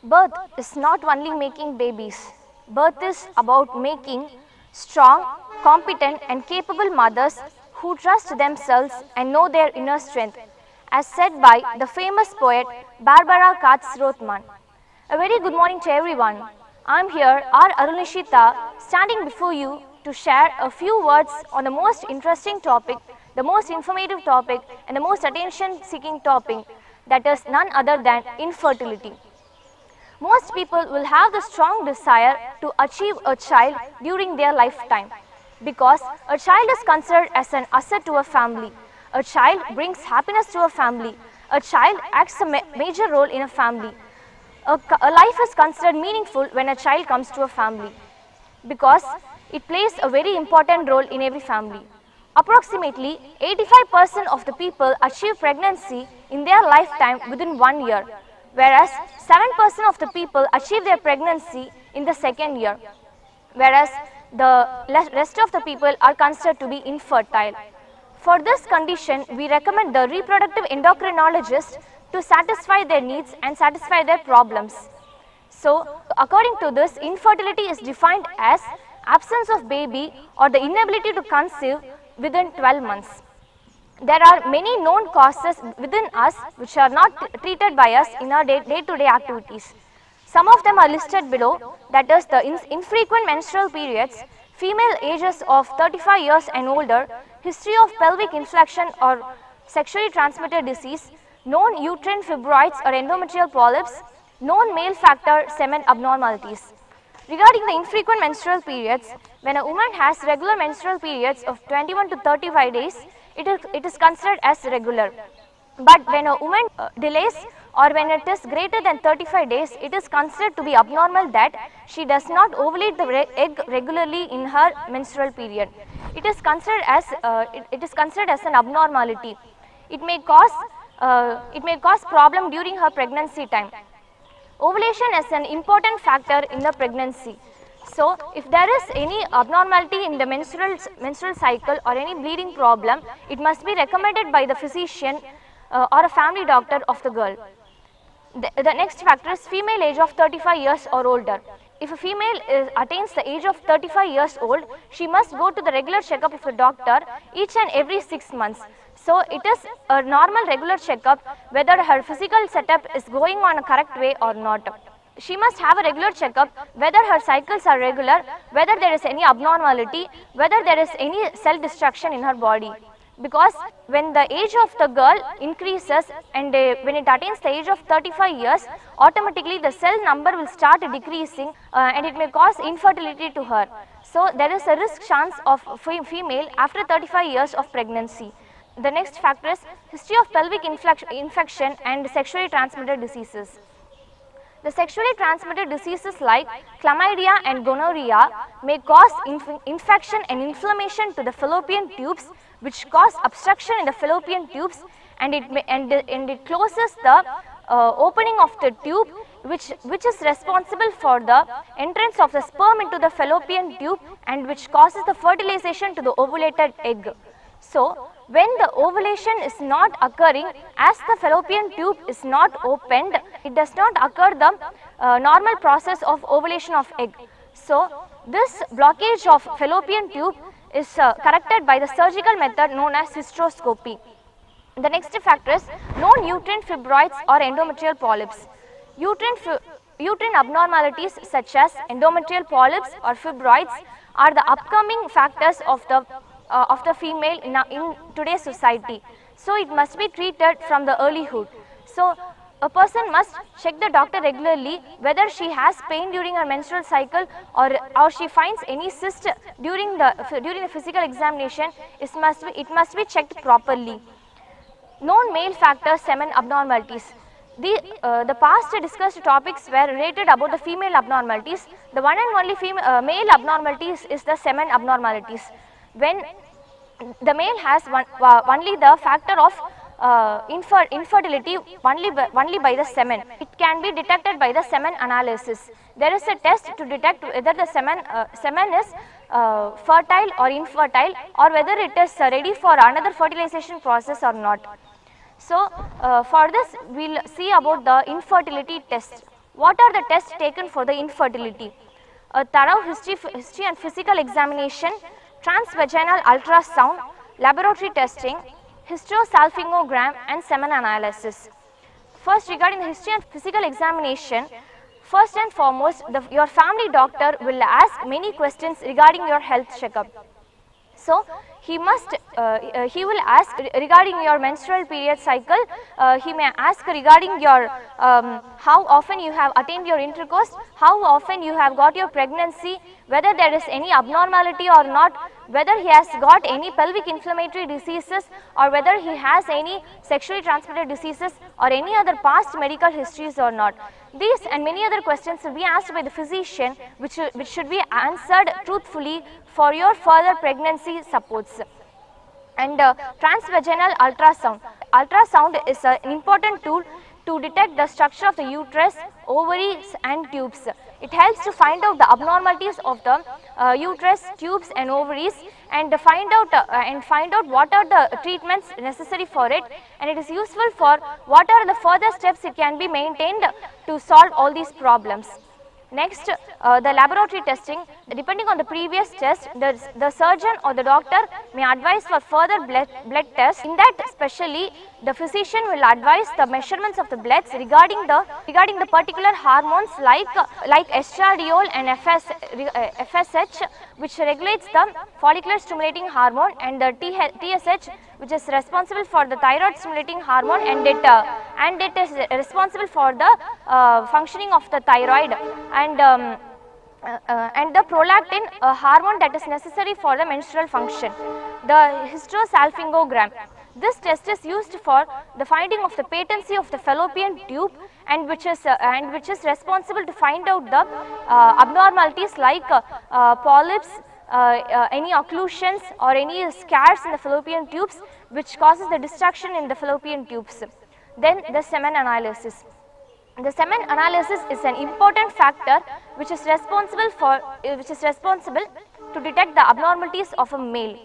Birth is not only making babies. Birth is about making strong, competent and capable mothers who trust themselves and know their inner strength, as said by the famous poet Barbara Katz-Rothman. A very good morning to everyone. I am here, R. Arunishita, standing before you to share a few words on the most interesting topic, the most informative topic and the most attention-seeking topic, that is none other than infertility. Most people will have the strong desire to achieve a child during their lifetime because a child is considered as an asset to a family. A child brings happiness to a family. A child acts a major role in a family. A life is considered meaningful when a child comes to a family because it plays a very important role in every family. Approximately 85% of the people achieve pregnancy in their lifetime within 1 year, whereas 7% of the people achieve their pregnancy in the second year, whereas the rest of the people are considered to be infertile. For this condition, we recommend the reproductive endocrinologist to satisfy their needs and satisfy their problems. So, according to this, infertility is defined as absence of baby or the inability to conceive within 12 months. There are many known causes within us which are not treated by us in our day-to-day activities. Some of them are listed below, that is the infrequent menstrual periods, female ages of 35 years and older, history of pelvic infection or sexually transmitted disease, known uterine fibroids or endometrial polyps, known male factor semen abnormalities. Regarding the infrequent menstrual periods, when a woman has regular menstrual periods of 21 to 35 days, it is considered as regular. But when a woman delays or when it is greater than 35 days, it is considered to be abnormal that she does not ovulate the egg regularly in her menstrual period. It is considered as an abnormality. It may cause problem during her pregnancy time. Ovulation is an important factor in the pregnancy. So, if there is any abnormality in the menstrual cycle or any bleeding problem, it must be recommended by the physician or a family doctor of the girl. The next factor is female age of 35 years or older. If a female attains the age of 35 years old, she must go to the regular checkup of a doctor each and every 6 months. So, it is a normal regular checkup whether her physical setup is going on a correct way or not. She must have a regular checkup whether her cycles are regular, whether there is any abnormality, whether there is any cell destruction in her body. Because when the age of the girl increases and when it attains the age of 35 years, automatically the cell number will start decreasing and it may cause infertility to her. So, there is a risk chance of female after 35 years of pregnancy. The next factor is history of pelvic infection and sexually transmitted diseases. The sexually transmitted diseases like chlamydia and gonorrhea may cause infection and inflammation to the fallopian tubes, which cause obstruction in the fallopian tubes, and it closes the opening of the tube, which is responsible for the entrance of the sperm into the fallopian tube and which causes the fertilization to the ovulated egg. So, when the ovulation is not occurring, as the fallopian tube is not opened, it does not occur the normal process of ovulation of egg. So, this blockage of fallopian tube is corrected by the surgical method known as hysteroscopy. The next factor is known uterine fibroids or endometrial polyps. Uterine abnormalities such as endometrial polyps or fibroids are the upcoming factors of the female in today's society. So, it must be treated from the earlyhood. So, a person must check the doctor regularly whether she has pain during her menstrual cycle or she finds any cyst during the physical examination. It must be checked properly. Known male factor semen abnormalities. The past discussed topics were related about the female abnormalities. The one and only male abnormalities is the semen abnormalities. When the male has only the factor of infertility only by the semen. It can be detected by the semen analysis. There is a test to detect whether the semen is fertile or infertile, or whether it is ready for another fertilization process or not. So, for this we will see about the infertility test. What are the tests taken for the infertility? A thorough history and physical examination, transvaginal ultrasound, laboratory testing, hysterosalpingogram and semen analysis. First, regarding the history and physical examination, first and foremost, your family doctor will ask many questions regarding your health checkup. So, he will ask regarding your menstrual period cycle, he may ask regarding your how often you have attained your intercourse, how often you have got your pregnancy, whether there is any abnormality or not, whether he has got any pelvic inflammatory diseases or whether he has any sexually transmitted diseases or any other past medical histories or not. These and many other questions will be asked by the physician, which should be answered truthfully for your further pregnancy supports. And transvaginal ultrasound. Ultrasound is an important tool to detect the structure of the uterus, ovaries and tubes. It helps to find out the abnormalities of the uterus, tubes and ovaries, and find out what are the treatments necessary for it, and it is useful for what are the further steps it can be maintained to solve all these problems. Next, the laboratory testing. Depending on the previous test, the surgeon or the doctor may advise for further blood tests. In that, especially, the physician will advise the measurements of the bloods regarding the particular hormones like estradiol and FSH, which regulates the follicular stimulating hormone, and the TSH, which is responsible for the thyroid stimulating hormone, and it is responsible for the functioning of the thyroid, and the prolactin, a hormone that is necessary for the menstrual function. The hysterosalpingogram. This test is used for the finding of the patency of the fallopian tube, and which is responsible to find out the abnormalities like polyps, any occlusions or any scars in the fallopian tubes, which causes the destruction in the fallopian tubes. Then the semen analysis. The semen analysis is an important factor which is responsible to detect the abnormalities of a male.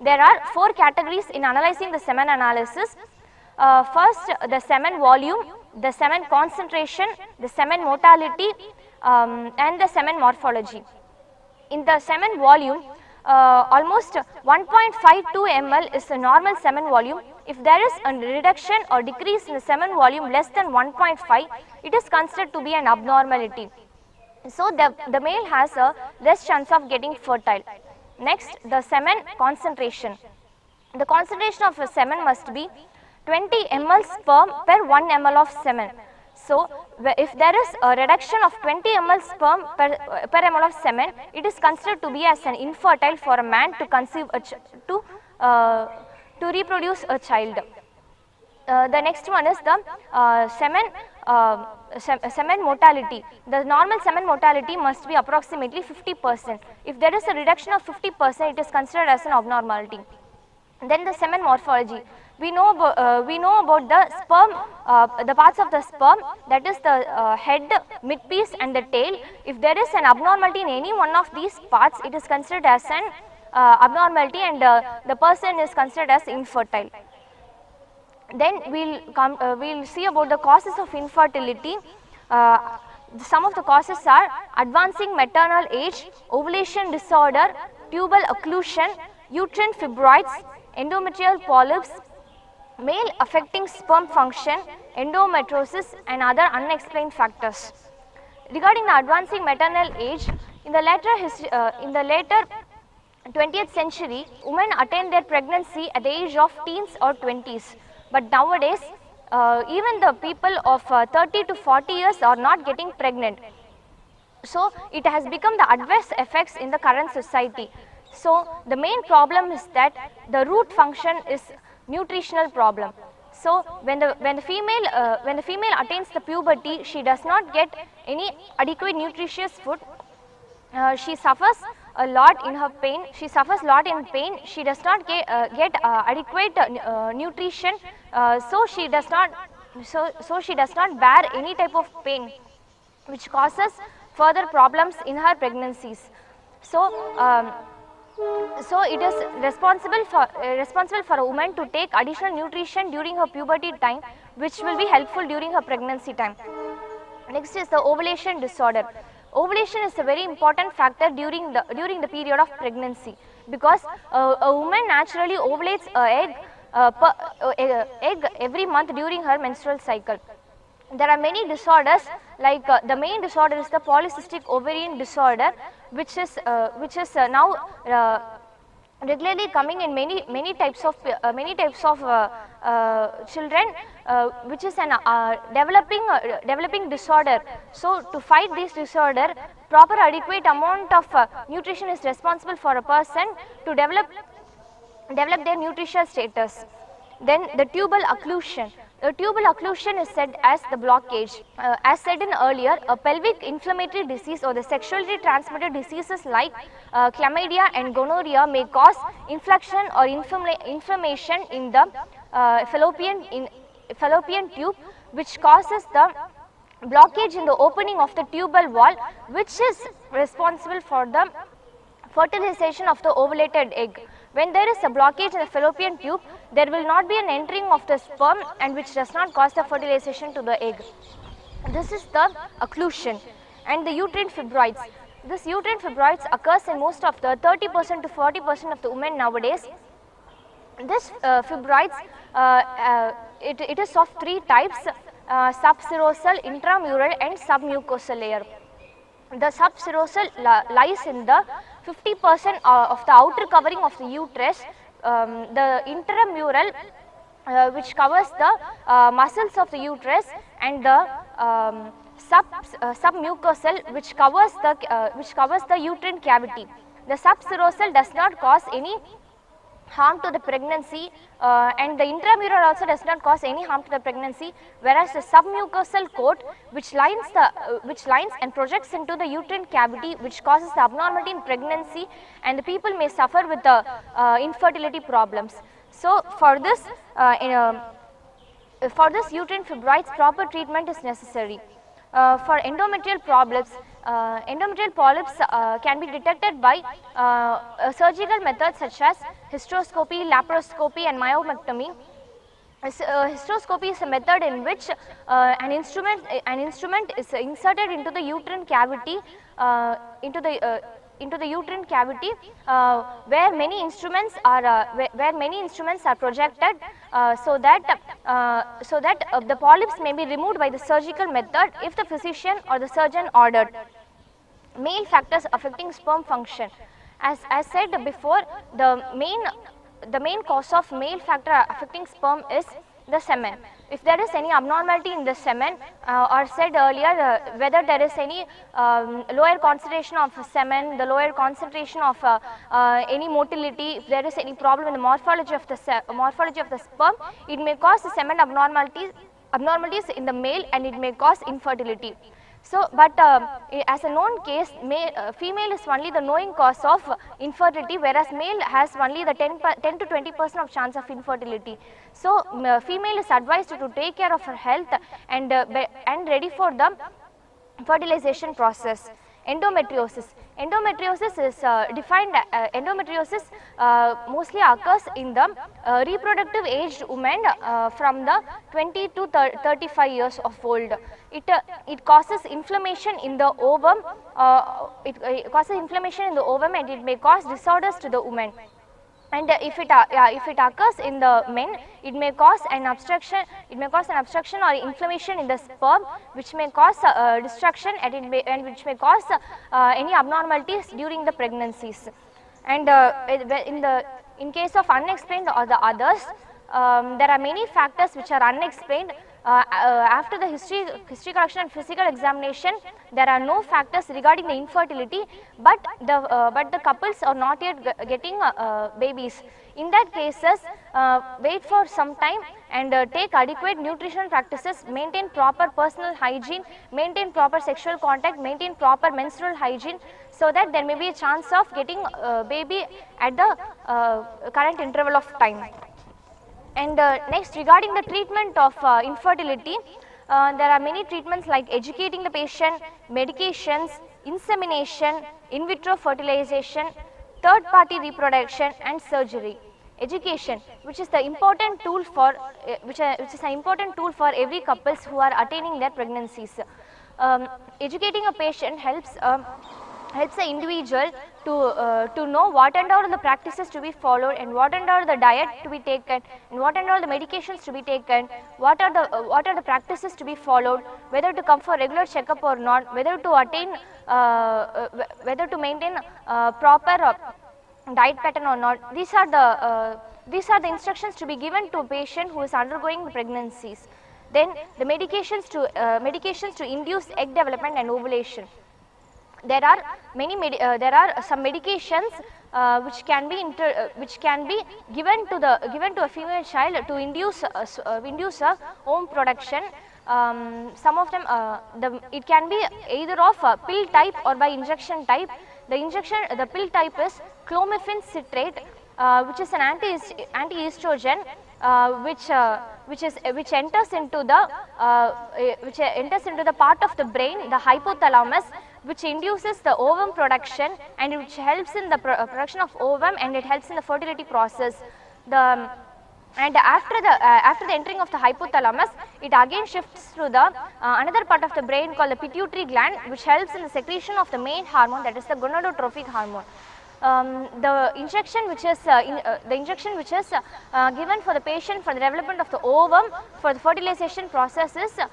There are 4 categories in analyzing the semen analysis. First, the semen volume, the semen concentration, the semen motility, and the semen morphology. In the semen volume, almost 1.52 ml is the normal semen volume. If there is a reduction or decrease in the semen volume less than 1.5, it is considered to be an abnormality. So, the male has a less chance of getting fertile. Next, the semen concentration. The concentration of a semen must be 20 ml sperm per 1 ml of semen. So, if there is a reduction of 20 ml sperm per ml of semen, it is considered to be as an infertile for a man to conceive to reproduce a child. The next one is the semen motility. The normal semen motility must be approximately 50%. If there is a reduction of 50%, it is considered as an abnormality. Then the semen morphology. We know about the sperm, the parts of the sperm, that is the head, midpiece and the tail. If there is an abnormality in any one of these parts, it is considered as an abnormality, and the person is considered as infertile. Then we'll see about the causes of infertility. Some of the causes are advancing maternal age, ovulation disorder, tubal occlusion, uterine fibroids, endometrial polyps, male affecting sperm function, endometriosis and other unexplained factors. Regarding the advancing maternal age, in the later 20th century, women attained their pregnancy at the age of teens or 20s. But nowadays, even the people of 30 to 40 years are not getting pregnant. So, it has become the adverse effects in the current society. So, the main problem is that the root function is nutritional problem. So, when the female attains the puberty, she does not get any adequate nutritious food. She suffers a lot in her pain. She suffers a lot in pain. She does not get adequate nutrition. So she does not bear any type of pain, which causes further problems in her pregnancies. So, it is responsible for a woman to take additional nutrition during her puberty time, which will be helpful during her pregnancy time. Next is the ovulation disorder. Ovulation is a very important factor during the period of pregnancy, because a woman naturally ovulates egg every month during her menstrual cycle. There are many disorders, like the main disorder is the polycystic ovarian disorder, which is now regularly coming in many types of children, which is an developing disorder. So to fight this disorder, proper adequate amount of nutrition is responsible for a person to develop their nutritional status. Then the tubal occlusion. The tubal occlusion is said as the blockage. As said in earlier, a pelvic inflammatory disease or the sexually transmitted diseases like chlamydia and gonorrhea may cause infection or inflammation in the fallopian tube, which causes the blockage in the opening of the tubal wall, which is responsible for the fertilization of the ovulated egg. When there is a blockage in the fallopian tube, there will not be an entering of the sperm, and which does not cause the fertilization to the egg. This is the occlusion. And the uterine fibroids. This uterine fibroids occurs in most of the 30% to 40% of the women nowadays. This fibroids, it is of three types: subserosal, intramural and submucosal layer. The subserosal lies in the 50% of the outer covering of the uterus. The intramural, which covers the muscles of the uterus, and the submucosal, which covers the uterine cavity. The subserosal does not cause any harm to the pregnancy, and the intramural also does not cause any harm to the pregnancy, whereas the submucosal coat, which lines and projects into the uterine cavity, which causes the abnormality in pregnancy, and the people may suffer with the infertility problems. So for this uterine fibroids, proper treatment is necessary. For endometrial polyps, can be detected by surgical methods such as hysteroscopy, laparoscopy and myomectomy. Hysteroscopy is a method in which an instrument is inserted into the uterine cavity, where many instruments are projected, so that the polyps may be removed by the surgical method if the physician or the surgeon ordered. Male factors affecting sperm function. As said before, the main cause of male factor affecting sperm is the semen. If there is any abnormality in the semen, or said earlier, whether there is any lower concentration of semen, the lower concentration of any motility, if there is any problem in the morphology of the sperm, it may cause the semen abnormalities in the male, and it may cause infertility. So, but as a known case, female is only the knowing cause of infertility, whereas male has only the 10 to 20% of chance of infertility. So, female is advised to take care of her health and ready for the fertilization process. Endometriosis. Endometriosis is endometriosis mostly occurs in the reproductive aged women from the 20 to 35 years of old. It causes inflammation in the ovum. It causes inflammation in the ovum, and it may cause disorders to the woman. And if it occurs in the men, it may cause an obstruction. It may cause an obstruction or inflammation in the sperm, which may cause destruction, and which may cause any abnormalities during the pregnancies. And in case of unexplained or the others, there are many factors which are unexplained. After the history collection and physical examination, there are no factors regarding the infertility, but the couples are not yet getting babies. In that cases, wait for some time and take adequate nutrition practices, maintain proper personal hygiene, maintain proper sexual contact, maintain proper menstrual hygiene, so that there may be a chance of getting a baby at the current interval of time. And next, regarding the treatment of infertility, there are many treatments like educating the patient, medications, insemination, in vitro fertilization, third party reproduction and surgery. Education, which is the important tool for which is an important tool for every couples who are attaining their pregnancies. Educating a patient helps the individual to know what and all the practices to be followed, and what and all the diet to be taken, and what and all the medications to be taken, what are the practices to be followed, whether to come for regular checkup or not, whether to attain whether to maintain proper diet pattern or not. These are the instructions to be given to a patient who is undergoing pregnancies. Then the medications to induce egg development and ovulation. There are some medications which can be given to a female child to induce a womb production. Some of them it can be either of pill type or by injection type. The pill type is clomiphene citrate, which is an anti-estrogen, which enters into the part of the brain, the hypothalamus, which induces the ovum production, and which helps in the production of ovum, and it helps in the fertility process. And after the entering of the hypothalamus, it again shifts to the another part of the brain called the pituitary gland, which helps in the secretion of the main hormone, that is the gonadotrophic hormone. The injection which is given for the patient for the development of the ovum for the fertilization process is the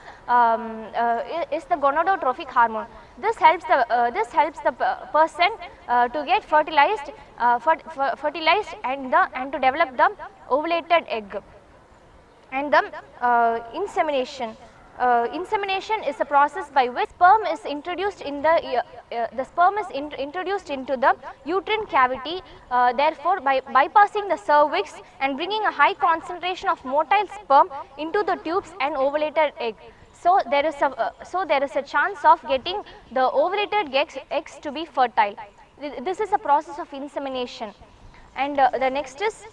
gonadotrophic hormone. This helps the person to get fertilized and to develop the ovulated egg. And the insemination. Insemination is a process by which sperm is introduced in introduced into the uterine cavity, therefore by bypassing the cervix and bringing a high concentration of motile sperm into the tubes and ovulated egg. So there is a chance of getting the ovulated eggs to be fertile. This is a process of insemination. And the next is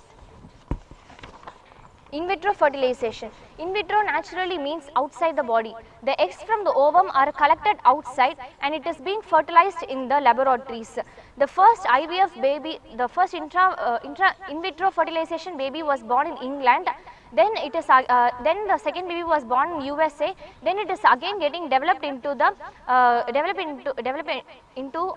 in vitro fertilization. In vitro naturally means outside the body. The eggs from the ovum are collected outside and it is being fertilized in the laboratories. The first IVF baby, the first in vitro fertilization baby was born in England. Then then the second baby was born in USA. Then it is again getting developed into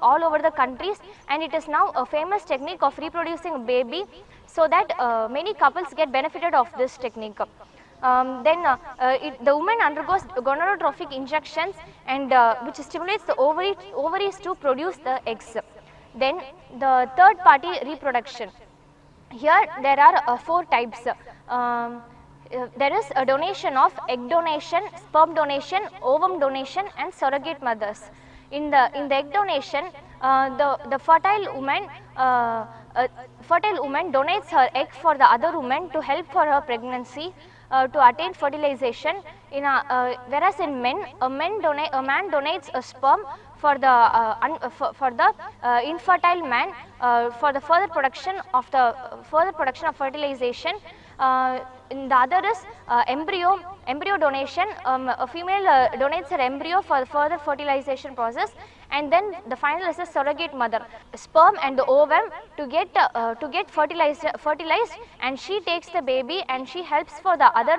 all over the countries, and it is now a famous technique of reproducing a baby, so that many couples get benefited of this technique. The woman undergoes gonadotrophic injections, and which stimulates the ovaries to produce the eggs. Then the third party reproduction. Here there are 4 types. There is a donation of egg donation, sperm donation, ovum donation, and surrogate mothers. In the egg donation, the fertile woman donates her egg for the other woman to help for her pregnancy, to attain fertilization. Whereas in men, a man donates a sperm for the infertile man for the further production of fertilization. In the other is embryo donation. A female donates her embryo for the further fertilization process, and then the final is a surrogate mother. Sperm and the ovum to get fertilized, and she takes the baby and she helps for the other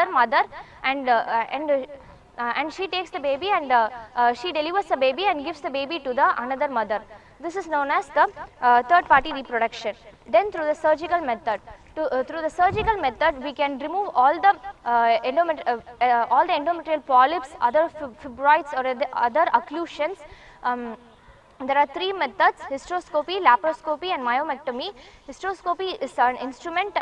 mother, and she takes the baby and she delivers the baby and gives the baby to the another mother. This is known as the third party reproduction. Then through the surgical method. Through the surgical method, we can remove all the endometrial polyps, other fibroids or other occlusions. There are 3 methods: hysteroscopy, laparoscopy, and myomectomy. Hysteroscopy is an instrument.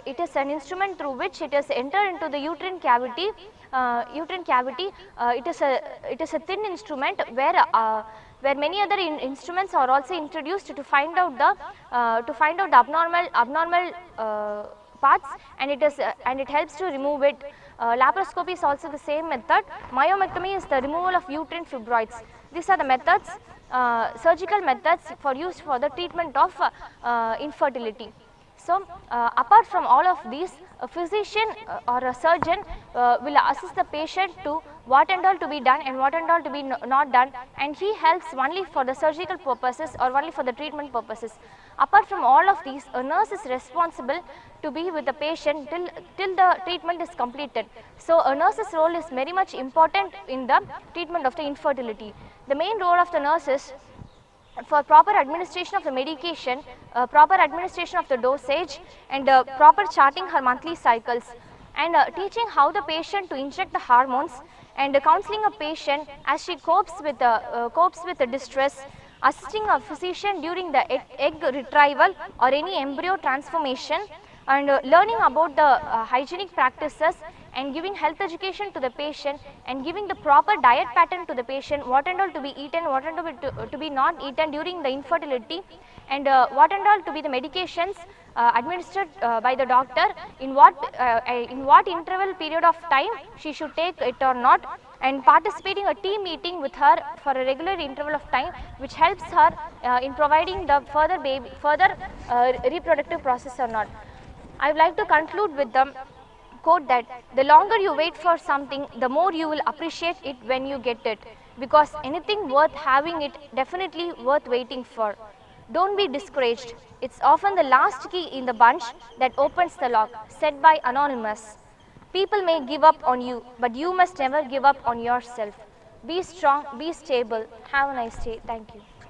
It is an instrument through which it is entered into the uterine cavity. It is a thin instrument where many other instruments are also introduced to find out the abnormal parts, and it helps to remove it. Laparoscopy is also the same method. Myomectomy is the removal of uterine fibroids. These are the methods, surgical methods for use for the treatment of infertility. So, apart from all of these, a physician or a surgeon will assist the patient to what and all to be done and what and all to be not done, and he helps only for the surgical purposes or only for the treatment purposes. Apart from all of these, a nurse is responsible to be with the patient till the treatment is completed. So, a nurse's role is very much important in the treatment of the infertility. The main role of the nurse is for proper administration of the medication, proper administration of the dosage, and proper charting her monthly cycles, and teaching how the patient to inject the hormones, and counseling a patient as she copes with the distress, assisting a physician during the egg retrieval or any embryo transformation, and learning about the hygienic practices, and giving health education to the patient, and giving the proper diet pattern to the patient, what and all to be eaten, what and all to be not eaten during the infertility, and what and all to be the medications administered by the doctor, in what interval period of time she should take it or not, and participating a team meeting with her for a regular interval of time, which helps her in providing the further reproductive process or not. I would like to conclude with the quote that the longer you wait for something, the more you will appreciate it when you get it, because anything worth having it definitely worth waiting for. Don't be discouraged. It's often the last key in the bunch that opens the lock, said by Anonymous. People may give up on you, but you must never give up on yourself. Be strong, be stable. Have a nice day. Thank you.